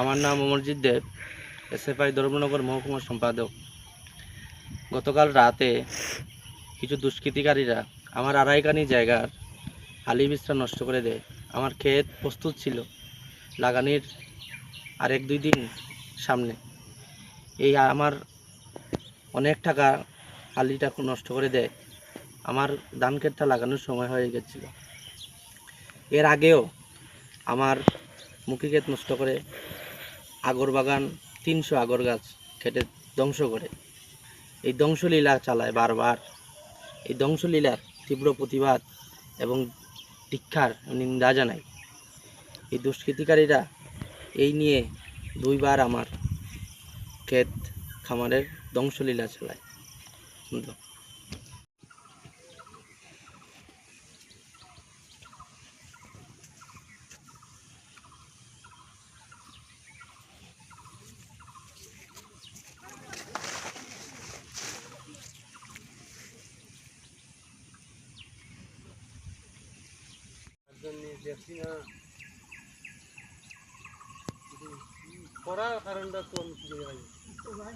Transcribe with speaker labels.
Speaker 1: আমার নাম অমরজিৎ দেব, এসএফআই ধর্মনগর মহকুমার সম্পাদক। গতকাল রাতে কিছু দুষ্কৃতিকারীরা আমার আড়াইকানি জায়গার আলি বীজটা নষ্ট করে দেয়। আমার ক্ষেত প্রস্তুত ছিল লাগানির আর 1-2 দিন সামনে। এই আমার অনেক টাকা আলিটা নষ্ট করে দেয়। আমার ধান ক্ষেতটা লাগানোর সময় হয়ে গেছিল। এর আগেও আমার মুখী ক্ষেত নষ্ট করে, আগর বাগান 300 আগর গাছ কেটে ধ্বংস করে। এই ধ্বংসলীলা চালায় বারবার। এই ধ্বংসলীলার তীব্র প্রতিবাদ এবং ধিক্কার নিন্দা জানাই। এই দুষ্কৃতিকারীরা এই নিয়ে 2 বার আমার ক্ষেত খামারের ধ্বংসলীলা চালায়।
Speaker 2: দেখছি না করার কারণটা তো আমি খুঁজে পাই।